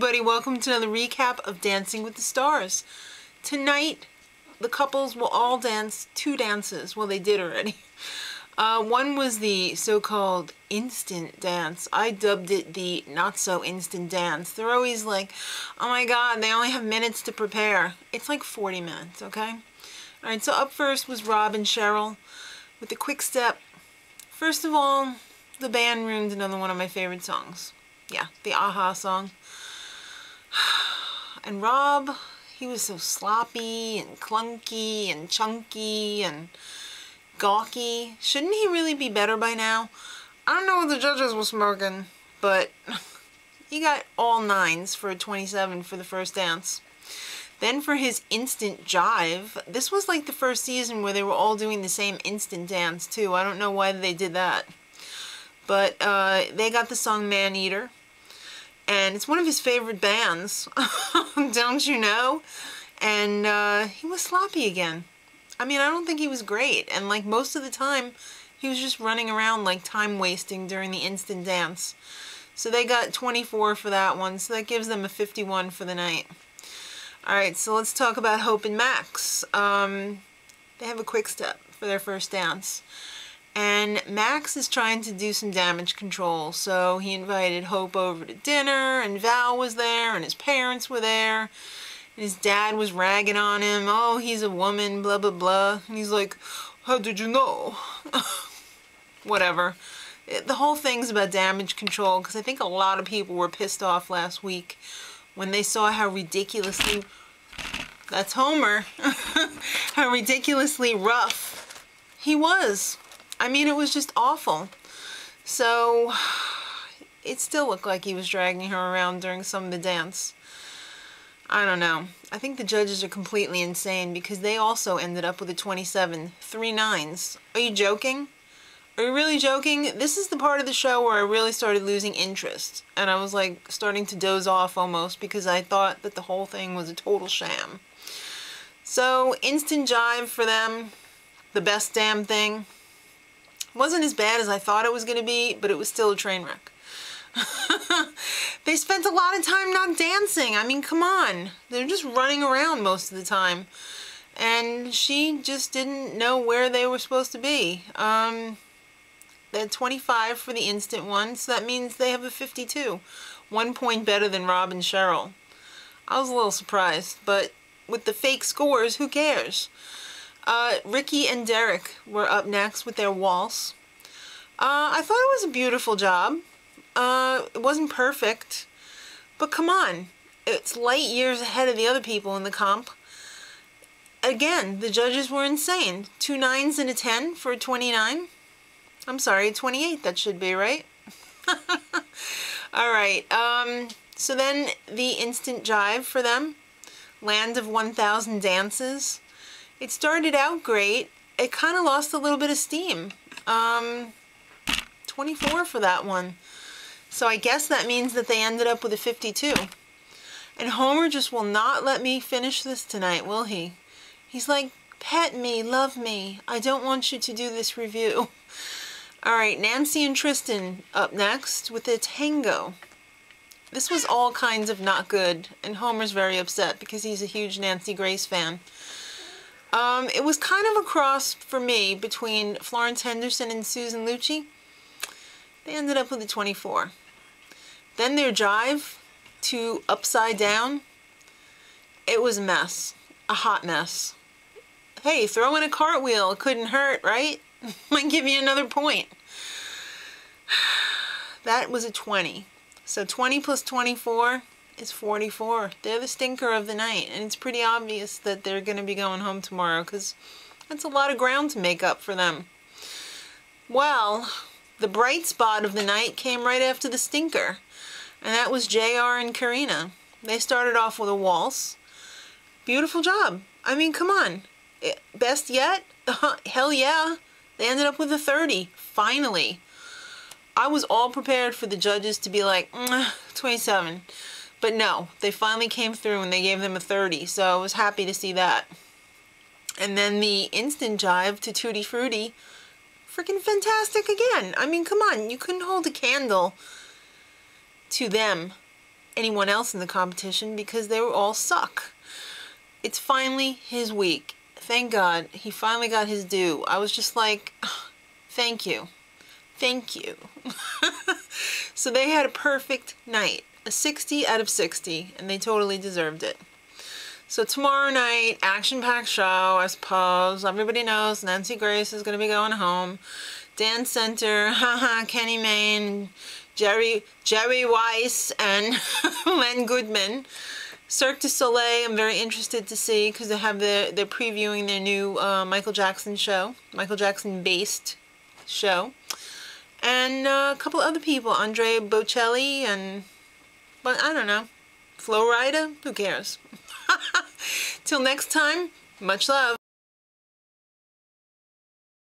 everybody, welcome to another recap of Dancing with the Stars. Tonight, the couples will all dance 2 dances. Well, they did already. One was the so-called instant dance. I dubbed it the not-so-instant dance. They're always like, oh my god, they only have minutes to prepare. It's like 40 minutes, okay? Alright, so up first was Rob and Cheryl with the quick step. First of all, the band ruined another one of my favorite songs. Yeah, the Aha song. And Rob, he was so sloppy and clunky and chunky and gawky. Shouldn't he really be better by now? I don't know what the judges were smoking, but he got all 9s for a 27 for the first dance. Then for his instant jive, this was like the first season where they were all doing the same instant dance too. I don't know why they did that. But they got the song Man Eater. And it's one of his favorite bands, don't you know? And he was sloppy again. I mean, I don't think he was great. And like most of the time, he was just running around like time wasting during the instant dance. So they got 24 for that one. So that gives them a 51 for the night. Alright, so let's talk about Hope and Max. They have a quick step for their first dance. And Max is trying to do some damage control, so he invited Hope over to dinner, and Val was there, and his parents were there, and his dad was ragging on him, oh, he's a woman, blah, blah, blah, and he's like, how did you know? Whatever. The whole thing's about damage control, because I think a lot of people were pissed off last week when they saw how ridiculously, that's Homer, how ridiculously rough he was. I mean, it was just awful. So, it still looked like he was dragging her around during some of the dance. I don't know. I think the judges are completely insane because they also ended up with a 27. 3 9s. Are you joking? Are you really joking? This is the part of the show where I really started losing interest. And I was like starting to doze off almost because I thought that the whole thing was a total sham. So, instant jive for them. The best damn thing. Wasn't as bad as I thought it was going to be, but it was still a train wreck. They spent a lot of time not dancing. I mean, come on. They're just running around most of the time. And she just didn't know where they were supposed to be. They had 25 for the instant one, so that means they have a 52. 1 point better than Rob and Cheryl. I was a little surprised, but with the fake scores, who cares? Ricky and Derek were up next with their waltz. I thought it was a beautiful job. It wasn't perfect, but come on. It's light years ahead of the other people in the comp. Again, the judges were insane. 2 9s and a 10 for a 29. I'm sorry, a 28 that should be, right? Alright, so then the instant jive for them. Land of 1,000 dances. It started out great. It kind of lost a little bit of steam. 24 for that one. So I guess that means that they ended up with a 52. And Homer just will not let me finish this tonight, will he? He's like, pet me, love me. I don't want you to do this review. Alright, Nancy and Tristan up next with a tango. This was all kinds of not good. And Homer's very upset because he's a huge Nancy Grace fan. It was kind of a cross for me between Florence Henderson and Susan Lucci. They ended up with a 24. Then their jive to Upside Down. It was a mess. A hot mess. Hey, throw in a cartwheel. It couldn't hurt, right? Might give you another point. That was a 20. So 20 plus 24 is 44. They're the stinker of the night, and it's pretty obvious that they're going to be going home tomorrow because that's a lot of ground to make up for them. Well, the bright spot of the night came right after the stinker, and that was JR and Karina. They started off with a waltz. Beautiful job. I mean, come on. Best yet? Hell yeah. They ended up with a 30. Finally. I was all prepared for the judges to be like, 27. But no, they finally came through and they gave them a 30, so I was happy to see that. And then the instant jive to Tutti Frutti, freaking fantastic again. I mean, come on, you couldn't hold a candle to them anyone else in the competition because they were all suck. It's finally his week. Thank God he finally got his due. I was just like, thank you. Thank you. So they had a perfect night. A 60 out of 60, and they totally deserved it. So tomorrow night, action-packed show, I suppose. Everybody knows Nancy Grace is going to be going home. Dan Center, haha, Kenny Mayne, Jerry Weiss, and Len Goodman. Cirque du Soleil, I'm very interested to see because they're previewing their new Michael Jackson show, Michael Jackson-based show. And a couple other people, Andrea Bocelli and, but I don't know, Flo Rida, who cares? Till next time, much love.